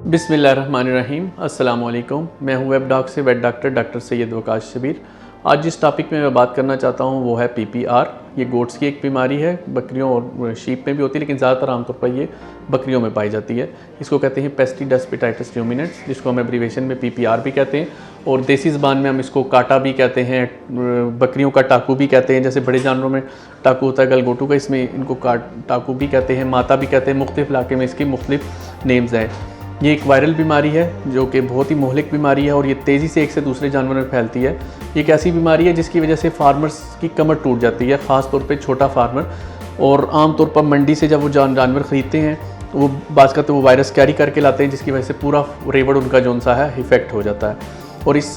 बिस्मिल्लाहिर्रहमानिर्रहीम। अस्सलाम वालेकुम। मैं हूं वेब डॉग से वेट डॉक्टर सैयद वकास शबीर। आज जिस टॉपिक में मैं बात करना चाहता हूं वो है पीपीआर। ये गोट्स की एक बीमारी है, बकरियों और शीप में भी होती है, लेकिन ज़्यादातर आमतौर पर ये बकरियों में पाई जाती है। इसको कहते हैं पेस्टिडेस्पिटाइटिस रूमिनेंट्स, जिसको हम एब्रीवेशन में पीपीआर भी कहते हैं, और देसी ज़बान में हम इसको काटा भी कहते हैं, बकरियों का टाकू भी कहते हैं। जैसे बड़े जानवरों में टाकू होता है गलगोटू का, इसमें इनको टाकू भी कहते हैं, माता भी कहते हैं। मुख्तलिफ इलाके में इसकी मुख्तलिफ नेम्स हैं। ये एक वायरल बीमारी है जो कि बहुत ही मोहलिक बीमारी है और ये तेज़ी से एक से दूसरे जानवर में फैलती है। ये एक ऐसी बीमारी है जिसकी वजह से फार्मर्स की कमर टूट जाती है, ख़ास तौर पे छोटा फार्मर। और आम तौर पर मंडी से जब वो जानवर ख़रीदते हैं वो बाज़ करते वो वायरस कैरी करके लाते हैं, जिसकी वजह से पूरा रेवड़ उनका जौन सा है इफ़ेक्ट हो जाता है। और इस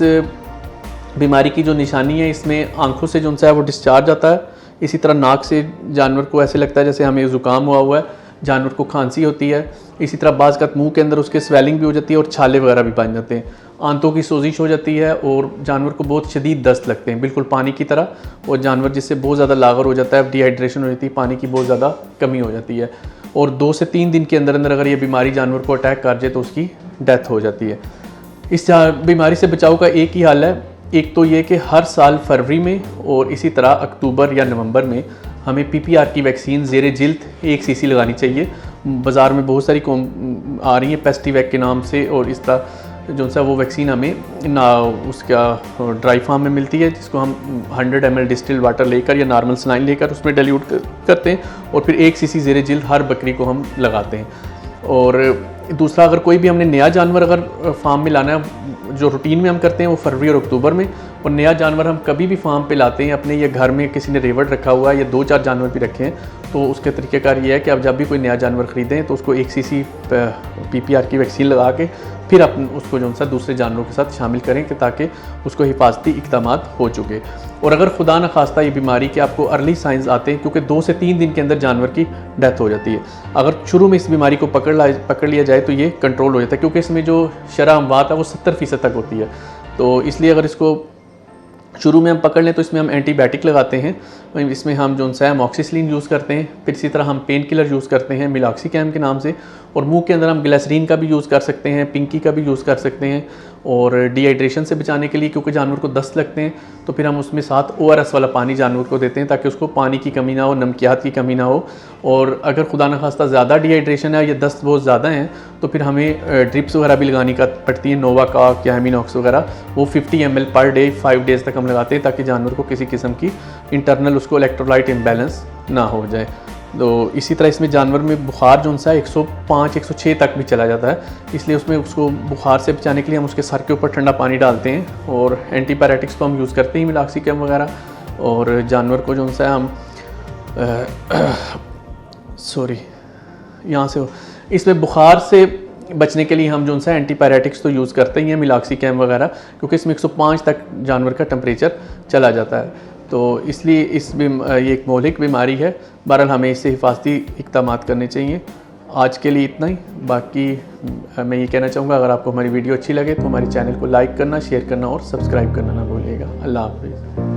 बीमारी की जो निशानी है, इसमें आँखों से जौन सा है वो डिस्चार्ज आता है। इसी तरह नाक से जानवर को ऐसे लगता है जैसे हमें ज़ुकाम हुआ है, जानवर को खांसी होती है। इसी तरह बाज़ का मुंह के अंदर उसके स्वेलिंग भी हो जाती है और छाले वगैरह भी बन जाते हैं। आंतों की सोजिश हो जाती है और जानवर को बहुत शदीद दस्त लगते हैं, बिल्कुल पानी की तरह। और जानवर जिससे बहुत ज़्यादा लागर हो जाता है, डिहाइड्रेशन हो जाती है, पानी की बहुत ज़्यादा कमी हो जाती है। और 2 से 3 दिन के अंदर अंदर अगर ये बीमारी जानवर को अटैक कर जाए तो उसकी डेथ हो जाती है। इस बीमारी से बचाव का एक ही हल है। एक तो ये कि हर साल फरवरी में और इसी तरह अक्टूबर या नवंबर में हमें पीपीआर की वैक्सीन ज़ेरे जिल्द 1 सीसी लगानी चाहिए। बाज़ार में बहुत सारी आ रही हैं पेस्टिवैक के नाम से, और इस तरह जो सा वो वैक्सीन हमें ना उसका ड्राई फार्म में मिलती है, जिसको हम 100 ml डिस्टिल्ड वाटर लेकर या नॉर्मल सलाइन लेकर उसमें डाइल्यूट करते हैं और फिर 1 सीसी ज़ेरे जिल्द हर बकरी को हम लगाते हैं। और दूसरा, अगर कोई भी हमने नया जानवर अगर फार्म में लाना है, जो रूटीन में हम करते हैं वो फरवरी और अक्टूबर में, और नया जानवर हम कभी भी फार्म पे लाते हैं अपने, या घर में किसी ने रेवड़ रखा हुआ है या 2-4 जानवर भी रखे हैं, तो उसके तरीक़ेकार ये है कि आप जब भी कोई नया जानवर ख़रीदें तो उसको 1 सीसी पीपीआर की वैक्सीन लगा के फिर अपन उसको जो सा दूसरे जानवरों के साथ शामिल करें कि ताकि उसको हिफाजती इक़दाम हो चुके। और अगर खुदा न खास्ता ये बीमारी के आपको अर्ली साइंस आते हैं, क्योंकि 2 से 3 दिन के अंदर जानवर की डेथ हो जाती है। अगर शुरू में इस बीमारी को पकड़ लिया जाए तो ये कंट्रोल हो जाता है, क्योंकि इसमें जो शरह अमवात है वो 70% तक होती है। तो इसलिए अगर इसको शुरू में हम पकड़ लें तो इसमें हम एंटीबायोटिक लगाते हैं। इसमें हम जो सा अमॉक्सिसिलिन यूज़ करते हैं, फिर इसी तरह हम पेन किलर यूज़ करते हैं मिलॉक्सिकैम के नाम से, और मुंह के अंदर हम ग्लिसरीन का भी यूज़ कर सकते हैं, पिंकी का भी यूज़ कर सकते हैं। और डिहाइड्रेशन से बचाने के लिए, क्योंकि जानवर को दस्त लगते हैं, तो फिर हम उसमें साथ ORS वाला पानी जानवर को देते हैं ताकि उसको पानी की कमी ना हो, नमकियात की कमी ना हो। और अगर खुदा न खास्ता ज़्यादा डिहाइड्रेशन है या दस्त बहुत ज़्यादा हैं तो फिर हमें ड्रिप्स वगैरह भी लगानी पड़ती है, नोवाकॉक या हेमिनॉक्स वगैरह। वो 50 ml पर डे 5 डेज़ तक हम लगाते हैं ताकि जानवर को किसी किस्म की इंटरनल उसको इलेक्ट्रोलाइट इम्बैलेंस ना हो जाए। तो इसी तरह इसमें जानवर में बुखार जो सा 105-106 तक भी चला जाता है, इसलिए उसमें उसको बुखार से बचाने के लिए हम उसके सर के ऊपर ठंडा पानी डालते हैं। और एंटीपायरेटिक्स तो हम यूज़ करते ही मिलॉक्सिकैम वगैरह। और जानवर को जो सा हम इसमें बुखार से बचने के लिए हम जो सा एंटीपायरेटिक्स तो यूज़ करते ही हैं, मिलॉक्सिकैम वगैरह, क्योंकि इसमें 105 तक जानवर का टेम्परेचर चला जाता है। तो इसलिए ये एक मोहलिक बीमारी है। बहरहाल हमें इससे हिफाजती इक़दाम करने चाहिए। आज के लिए इतना ही। बाकी मैं ये कहना चाहूँगा, अगर आपको हमारी वीडियो अच्छी लगे तो हमारे चैनल को लाइक करना, शेयर करना और सब्सक्राइब करना ना भूलिएगा। अल्लाह हाफ़िज़।